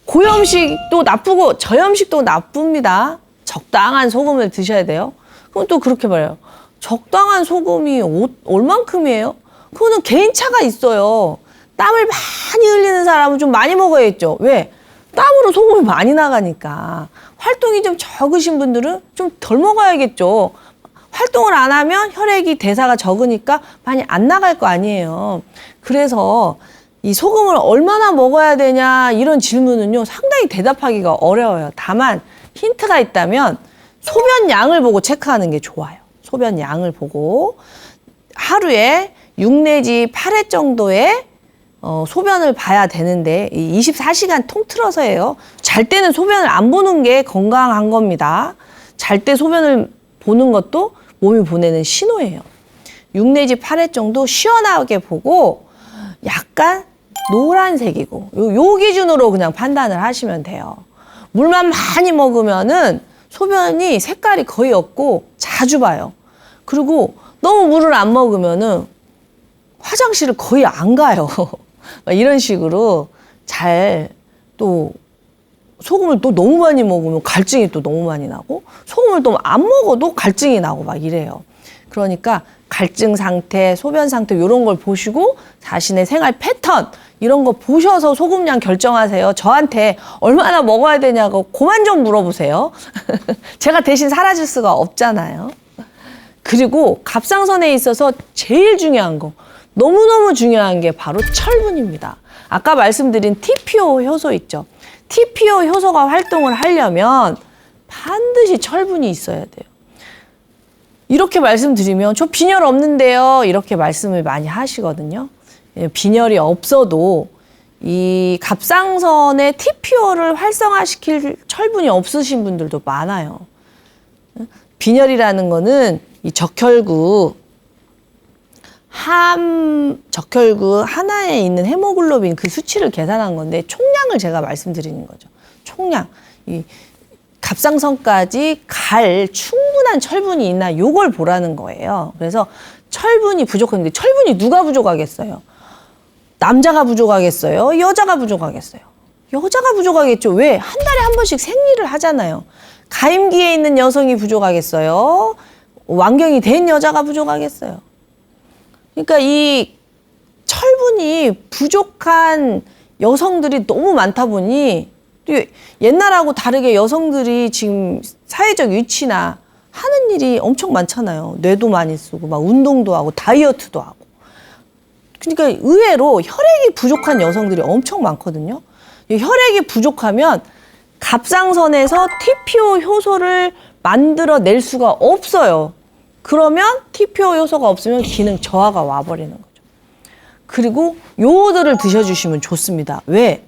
A: 고염식도 나쁘고 저염식도 나쁩니다. 적당한 소금을 드셔야 돼요. 그럼 또 그렇게 말해요. 적당한 소금이 얼만큼이에요? 그거는 개인차가 있어요. 땀을 많이 흘리는 사람은 좀 많이 먹어야겠죠. 왜? 땀으로 소금이 많이 나가니까. 활동이 좀 적으신 분들은 좀 덜 먹어야겠죠. 활동을 안 하면 혈액이 대사가 적으니까 많이 안 나갈 거 아니에요. 그래서 이 소금을 얼마나 먹어야 되냐 이런 질문은요 상당히 대답하기가 어려워요. 다만 힌트가 있다면 소변 양을 보고 체크하는 게 좋아요. 소변 양을 보고 하루에 6 내지 8회 정도의 소변을 봐야 되는데 24시간 통틀어서 해요. 잘 때는 소변을 안 보는 게 건강한 겁니다. 잘 때 소변을 보는 것도 몸이 보내는 신호예요. 6 내지 8회 정도 시원하게 보고 약간 노란색이고 요 기준으로 그냥 판단을 하시면 돼요. 물만 많이 먹으면은 소변이 색깔이 거의 없고 자주 봐요. 그리고 너무 물을 안 먹으면은 화장실을 거의 안 가요. 이런 식으로 잘 또 소금을 또 너무 많이 먹으면 갈증이 또 너무 많이 나고 소금을 또 안 먹어도 갈증이 나고 막 이래요. 그러니까 갈증 상태, 소변 상태 이런 걸 보시고 자신의 생활 패턴 이런 거 보셔서 소금량 결정하세요. 저한테 얼마나 먹어야 되냐고 그만 좀 물어보세요. 제가 대신 사라질 수가 없잖아요. 그리고 갑상선에 있어서 제일 중요한 거 너무너무 중요한 게 바로 철분입니다. 아까 말씀드린 TPO 효소 있죠. TPO 효소가 활동을 하려면 반드시 철분이 있어야 돼요. 이렇게 말씀드리면 저 빈혈 없는데요. 이렇게 말씀을 많이 하시거든요. 빈혈이 없어도 이 갑상선의 TPO를 활성화시킬 철분이 없으신 분들도 많아요. 빈혈이라는 거는 이 적혈구 하나에 있는 헤모글로빈 그 수치를 계산한 건데 총량을 제가 말씀드리는 거죠. 총량. 이 갑상선까지 갈 충분한 철분이 있나 요걸 보라는 거예요. 그래서 철분이 부족한데 철분이 누가 부족하겠어요? 남자가 부족하겠어요? 여자가 부족하겠어요? 여자가 부족하겠죠. 왜? 한 달에 한 번씩 생리를 하잖아요. 가임기에 있는 여성이 부족하겠어요? 완경이 된 여자가 부족하겠어요? 그러니까 이 철분이 부족한 여성들이 너무 많다 보니 옛날하고 다르게 여성들이 지금 사회적 위치나 하는 일이 엄청 많잖아요. 뇌도 많이 쓰고 막 운동도 하고 다이어트도 하고. 그러니까 의외로 혈액이 부족한 여성들이 엄청 많거든요. 혈액이 부족하면 갑상선에서 TPO 효소를 만들어낼 수가 없어요. 그러면 TPO 효소가 없으면 기능 저하가 와버리는 거죠. 그리고 요오드를 드셔주시면 좋습니다. 왜?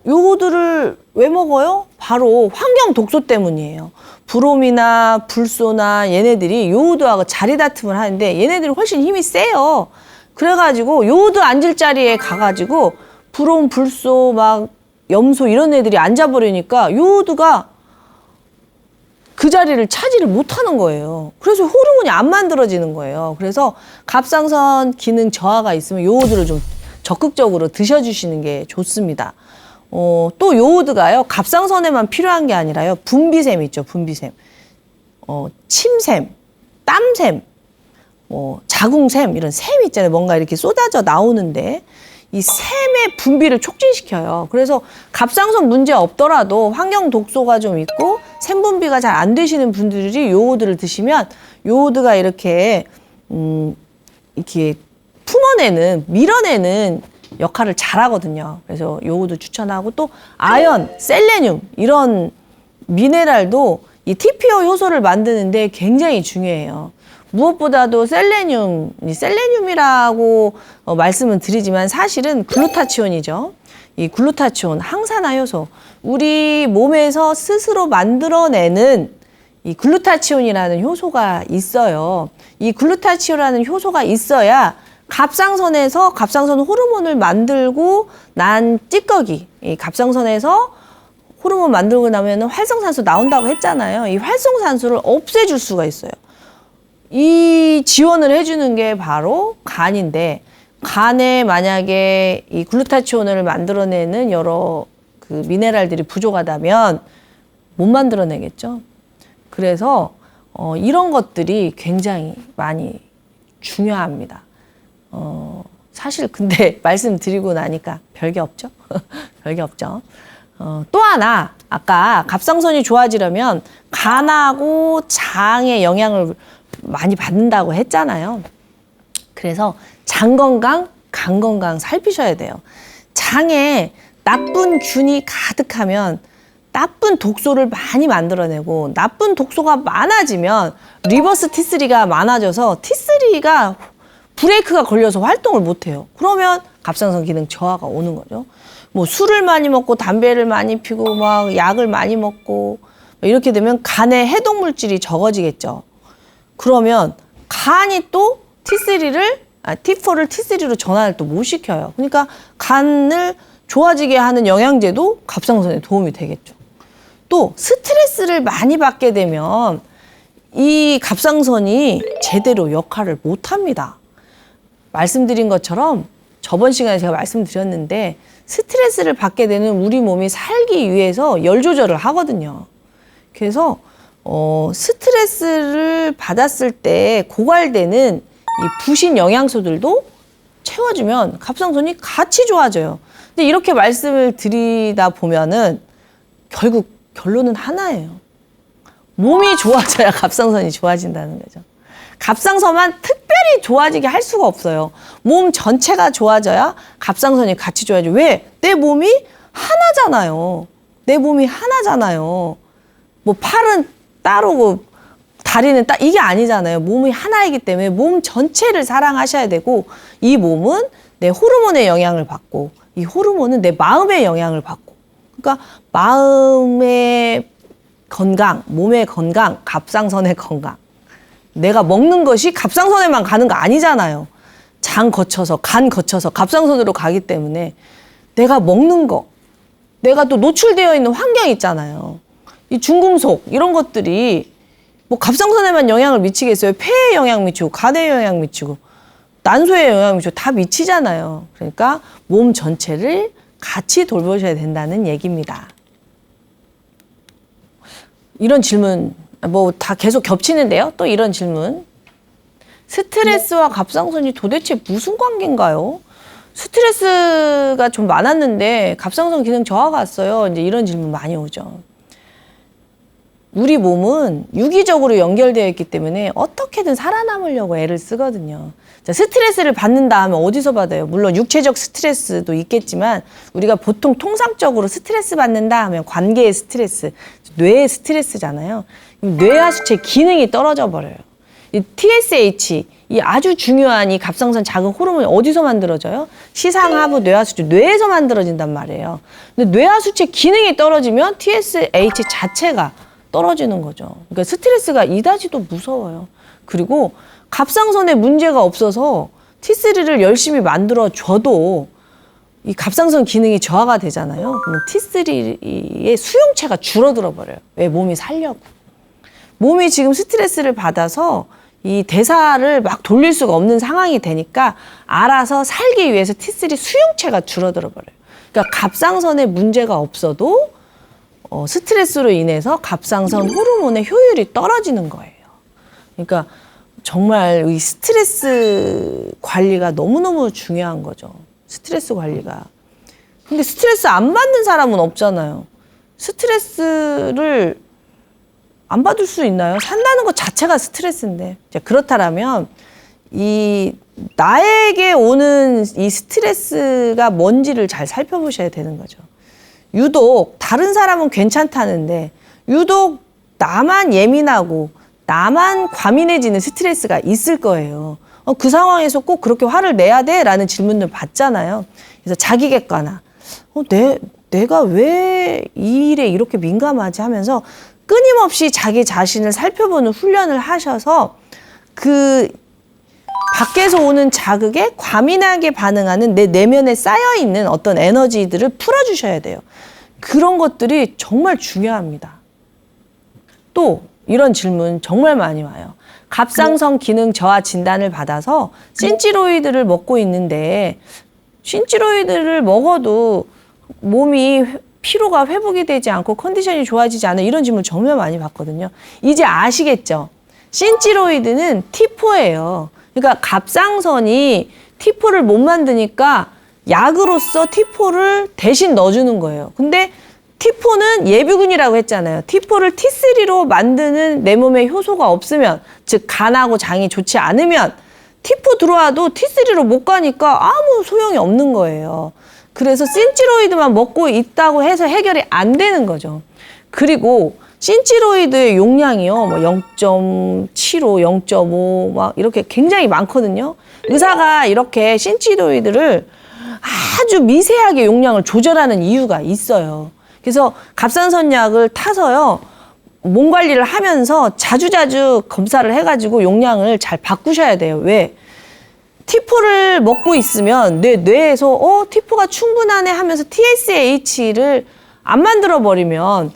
A: 요오드를 왜 먹어요? 바로 환경 독소 때문이에요. 브롬이나 불소나 얘네들이 요오드하고 자리 다툼을 하는데 얘네들이 훨씬 힘이 세요. 그래가지고 요오드 앉을 자리에 가가지고 불온, 불소, 막 염소 이런 애들이 앉아버리니까 요오드가 그 자리를 차지를 못하는 거예요. 그래서 호르몬이 안 만들어지는 거예요. 그래서 갑상선 기능 저하가 있으면 요오드를 좀 적극적으로 드셔주시는 게 좋습니다. 또 요오드가요, 갑상선에만 필요한 게 아니라요, 분비샘 있죠, 분비샘. 침샘, 땀샘, 자궁샘, 이런 샘 있잖아요. 뭔가 이렇게 쏟아져 나오는데, 이 샘의 분비를 촉진시켜요. 그래서 갑상선 문제 없더라도 환경 독소가 좀 있고 샘 분비가 잘 안 되시는 분들이 요오드를 드시면 요오드가 이렇게 품어내는, 밀어내는 역할을 잘하거든요. 그래서 요오드 추천하고, 또 아연, 셀레늄 이런 미네랄도 이 TPO 효소를 만드는데 굉장히 중요해요. 무엇보다도 셀레늄이라고 말씀은 드리지만 사실은 글루타치온이죠. 이 글루타치온, 항산화 효소. 우리 몸에서 스스로 만들어내는 이 글루타치온이라는 효소가 있어요. 이 글루타치온이라는 효소가 있어야 갑상선에서 갑상선 호르몬을 만들고 난 찌꺼기, 이 갑상선에서 호르몬 만들고 나면 활성산소 나온다고 했잖아요. 이 활성산소를 없애줄 수가 있어요. 이 지원을 해주는 게 바로 간인데, 간에 만약에 이 글루타치온을 만들어내는 여러 그 미네랄들이 부족하다면 못 만들어내겠죠. 그래서 이런 것들이 굉장히 많이 중요합니다. 사실 근데 말씀드리고 나니까 별게 없죠. 별게 없죠. 또 하나, 아까 갑상선이 좋아지려면 간하고 장의 영향을 많이 받는다고 했잖아요. 그래서 장 건강, 간 건강 살피셔야 돼요. 장에 나쁜 균이 가득하면 나쁜 독소를 많이 만들어내고, 나쁜 독소가 많아지면 리버스 T3가 많아져서 T3가 브레이크가 걸려서 활동을 못해요. 그러면 갑상선 기능 저하가 오는 거죠. 뭐 술을 많이 먹고 담배를 많이 피고 막 약을 많이 먹고 이렇게 되면 간에 해독 물질이 적어지겠죠. 그러면 간이 또 T4를 T3로 전환을 또 못 시켜요. 그러니까 간을 좋아지게 하는 영양제도 갑상선에 도움이 되겠죠. 또 스트레스를 많이 받게 되면 이 갑상선이 제대로 역할을 못 합니다. 말씀드린 것처럼 저번 시간에 제가 말씀드렸는데, 스트레스를 받게 되는 우리 몸이 살기 위해서 열 조절을 하거든요. 그래서 스트레스를 받았을 때 고갈되는 이 부신 영양소들도 채워주면 갑상선이 같이 좋아져요. 근데 이렇게 말씀을 드리다 보면은 결국 결론은 하나예요. 몸이 좋아져야 갑상선이 좋아진다는 거죠. 갑상선만 특별히 좋아지게 할 수가 없어요. 몸 전체가 좋아져야 갑상선이 같이 좋아져. 왜? 내 몸이 하나잖아요. 내 몸이 하나잖아요. 뭐 팔은 따로고 다리는 이게 아니잖아요. 몸이 하나이기 때문에 몸 전체를 사랑하셔야 되고, 이 몸은 내 호르몬의 영향을 받고, 이 호르몬은 내 마음의 영향을 받고. 그러니까 마음의 건강, 몸의 건강, 갑상선의 건강. 내가 먹는 것이 갑상선에만 가는 거 아니잖아요. 장 거쳐서, 간 거쳐서 갑상선으로 가기 때문에 내가 먹는 거, 내가 또 노출되어 있는 환경이 있잖아요. 이 중금속 이런 것들이 뭐 갑상선에만 영향을 미치겠어요. 폐에 영향 미치고, 간에 영향 미치고, 난소에 영향 미치고 다 미치잖아요. 그러니까 몸 전체를 같이 돌보셔야 된다는 얘기입니다. 이런 질문 뭐 다 계속 겹치는데요. 또 이런 질문. 스트레스와 갑상선이 도대체 무슨 관계인가요? 스트레스가 좀 많았는데 갑상선 기능 저하가 왔어요. 이제 이런 질문 많이 오죠. 우리 몸은 유기적으로 연결되어 있기 때문에 어떻게든 살아남으려고 애를 쓰거든요. 자, 스트레스를 받는다 하면 어디서 받아요? 물론 육체적 스트레스도 있겠지만 우리가 보통 통상적으로 스트레스 받는다 하면 관계의 스트레스, 뇌의 스트레스잖아요. 뇌하수체 기능이 떨어져 버려요. 이 TSH, 이 아주 중요한 이 갑상선 자극 호르몬이 어디서 만들어져요? 시상하부 뇌하수체, 뇌에서 만들어진단 말이에요. 근데 뇌하수체 기능이 떨어지면 TSH 자체가 떨어지는 거죠. 그러니까 스트레스가 이다지도 무서워요. 그리고 갑상선에 문제가 없어서 T3를 열심히 만들어 줘도 이 갑상선 기능이 저하가 되잖아요. 그러면 T3의 수용체가 줄어들어 버려요. 왜? 몸이 살려고. 몸이 지금 스트레스를 받아서 이 대사를 막 돌릴 수가 없는 상황이 되니까 알아서 살기 위해서 T3 수용체가 줄어들어 버려요. 그러니까 갑상선에 문제가 없어도 스트레스로 인해서 갑상선 호르몬의 효율이 떨어지는 거예요. 그러니까 정말 이 스트레스 관리가 너무너무 중요한 거죠. 스트레스 관리가. 근데 스트레스 안 받는 사람은 없잖아요. 스트레스를 안 받을 수 있나요? 산다는 것 자체가 스트레스인데. 자, 그렇다면 이 나에게 오는 이 스트레스가 뭔지를 잘 살펴보셔야 되는 거죠. 유독 다른 사람은 괜찮다는데 유독 나만 예민하고 나만 과민해지는 스트레스가 있을 거예요. 그 상황에서 꼭 그렇게 화를 내야 돼? 라는 질문을 받잖아요. 그래서 자기 객관화. 내가 왜 이 일에 이렇게 민감하지 하면서 끊임없이 자기 자신을 살펴보는 훈련을 하셔서 그 밖에서 오는 자극에 과민하게 반응하는 내 내면에 쌓여있는 어떤 에너지들을 풀어주셔야 돼요. 그런 것들이 정말 중요합니다. 또 이런 질문 정말 많이 와요. 갑상선 기능 저하 진단을 받아서 신찌로이드를 먹고 있는데 신찌로이드를 먹어도 몸이 피로가 회복이 되지 않고 컨디션이 좋아지지 않아 이런 질문 정말 많이 받거든요. 이제 아시겠죠? 신찌로이드는 T4예요. 그러니까 갑상선이 T4를 못 만드니까 약으로서 T4를 대신 넣어주는 거예요. 근데 T4는 예비군이라고 했잖아요. T4를 T3로 만드는 내 몸에 효소가 없으면, 즉 간하고 장이 좋지 않으면 T4 들어와도 T3로 못 가니까 아무 소용이 없는 거예요. 그래서 신찌로이드만 먹고 있다고 해서 해결이 안 되는 거죠. 그리고 신찌로이드의 용량이요, 뭐 0.75, 0.5 막 이렇게 굉장히 많거든요. 의사가 이렇게 신찌로이드를 아주 미세하게 용량을 조절하는 이유가 있어요. 그래서 갑상선 약을 타서요, 몸 관리를 하면서 자주자주 검사를 해가지고 용량을 잘 바꾸셔야 돼요. 왜? T4를 먹고 있으면 내 뇌에서 T4가 충분하네 하면서 TSH를 안 만들어 버리면,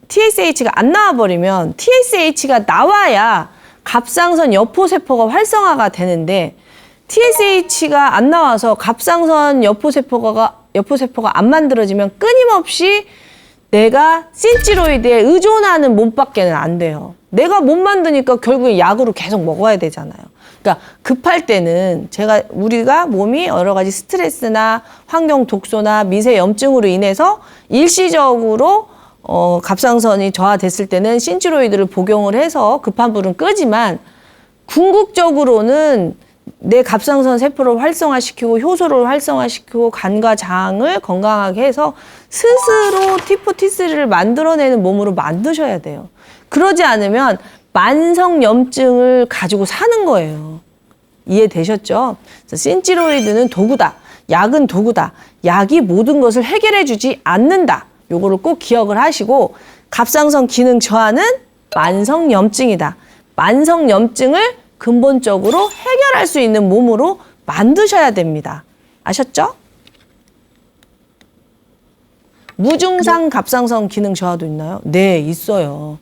A: TSH가 안 나와 버리면, TSH가 나와야 갑상선 여포세포가 활성화가 되는데 TSH가 안 나와서 갑상선 여포세포가 안 만들어지면 끊임없이 내가 신찌로이드에 의존하는 몸밖에는 안 돼요. 내가 못 만드니까 결국에 약으로 계속 먹어야 되잖아요. 그러니까 급할 때는 우리가 몸이 여러 가지 스트레스나 환경 독소나 미세 염증으로 인해서 일시적으로 갑상선이 저하됐을 때는 신찌로이드를 복용을 해서 급한 불은 끄지만, 궁극적으로는 내 갑상선 세포를 활성화시키고 효소를 활성화시키고 간과 장을 건강하게 해서 스스로 T4, T3를 만들어내는 몸으로 만드셔야 돼요. 그러지 않으면 만성염증을 가지고 사는 거예요. 이해되셨죠? 신찌로이드는 도구다. 약은 도구다. 약이 모든 것을 해결해주지 않는다. 요거를 꼭 기억을 하시고, 갑상선 기능 저하는 만성염증이다. 만성염증을 근본적으로 해결할 수 있는 몸으로 만드셔야 됩니다. 아셨죠? 무증상 갑상선 기능 저하도 있나요? 네, 있어요.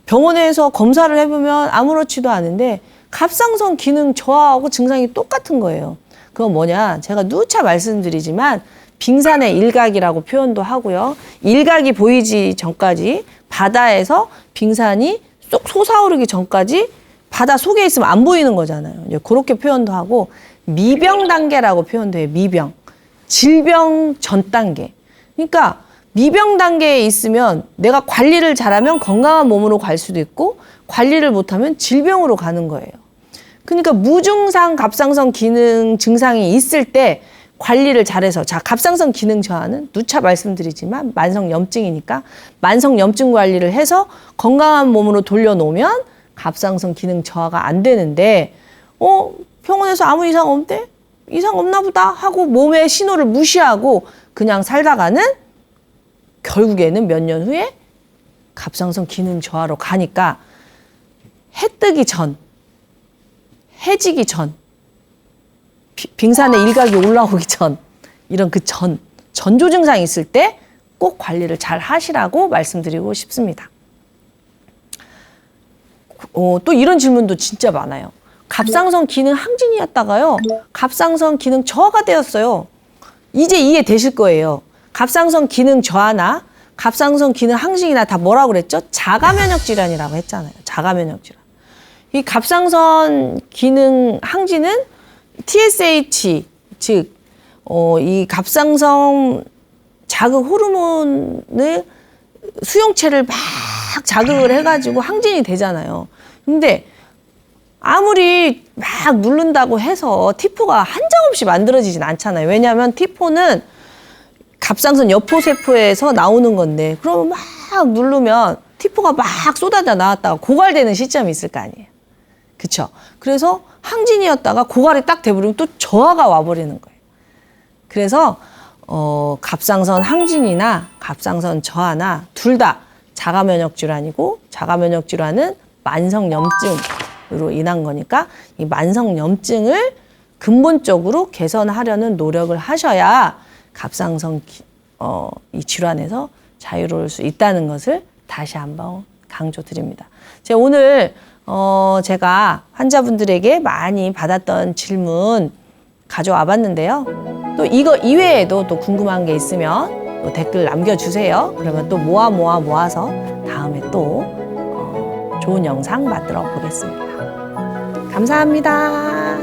A: 병원에서 검사를 해보면 아무렇지도 않은데 갑상선 기능 저하하고 증상이 똑같은 거예요. 그건 뭐냐? 제가 누차 말씀드리지만 빙산의 일각이라고 표현도 하고요. 일각이 보이기 전까지, 바다에서 빙산이 쏙 솟아오르기 전까지 바다 속에 있으면 안 보이는 거잖아요. 이제 그렇게 표현도 하고, 미병 단계라고 표현도 해요. 미병. 질병 전 단계. 그러니까 미병 단계에 있으면 내가 관리를 잘하면 건강한 몸으로 갈 수도 있고, 관리를 못하면 질병으로 가는 거예요. 그러니까 무증상 갑상선 기능 증상이 있을 때 관리를 잘해서, 자, 갑상선 기능 저하는 누차 말씀드리지만 만성염증이니까 만성염증 관리를 해서 건강한 몸으로 돌려놓으면 갑상선 기능 저하가 안 되는데, 병원에서 아무 이상 없대? 이상 없나 보다 하고 몸의 신호를 무시하고 그냥 살다가는 결국에는 몇 년 후에 갑상선 기능 저하로 가니까, 해 뜨기 전, 해지기 전, 빙산의 일각이 올라오기 전, 이런 그 전조 증상이 있을 때 꼭 관리를 잘 하시라고 말씀드리고 싶습니다. 또 이런 질문도 진짜 많아요. 갑상선 기능 항진이었다가요, 갑상선 기능 저하가 되었어요. 이제 이해되실 거예요. 갑상선 기능 저하나 갑상선 기능 항진이나 다 뭐라고 그랬죠? 자가면역 질환이라고 했잖아요. 자가면역 질환. 이 갑상선 기능 항진은 TSH, 즉 이 갑상선 자극 호르몬을 수용체를 막 자극을 해가지고 항진이 되잖아요. 근데 아무리 막 누른다고 해서 T4가 한정없이 만들어지진 않잖아요. 왜냐하면 T4는 갑상선 여포세포에서 나오는 건데, 그러면 막 누르면 T4가 막 쏟아져 나왔다가 고갈되는 시점이 있을 거 아니에요. 그쵸? 그래서 항진이었다가 고갈이 딱 돼버리면 또 저하가 와버리는 거예요. 그래서 갑상선 항진이나 갑상선 저하나 둘 다 자가면역 질환이고, 자가면역 질환은 만성염증으로 인한 거니까 이 만성염증을 근본적으로 개선하려는 노력을 하셔야 갑상선 이 질환에서 자유로울 수 있다는 것을 다시 한번 강조드립니다. 제가 오늘 제가 환자분들에게 많이 받았던 질문 가져와 봤는데요. 또 이거 이외에도 또 궁금한 게 있으면 또 댓글 남겨주세요. 그러면 또 모아서 다음에 또 좋은 영상 만들어 보겠습니다. 감사합니다.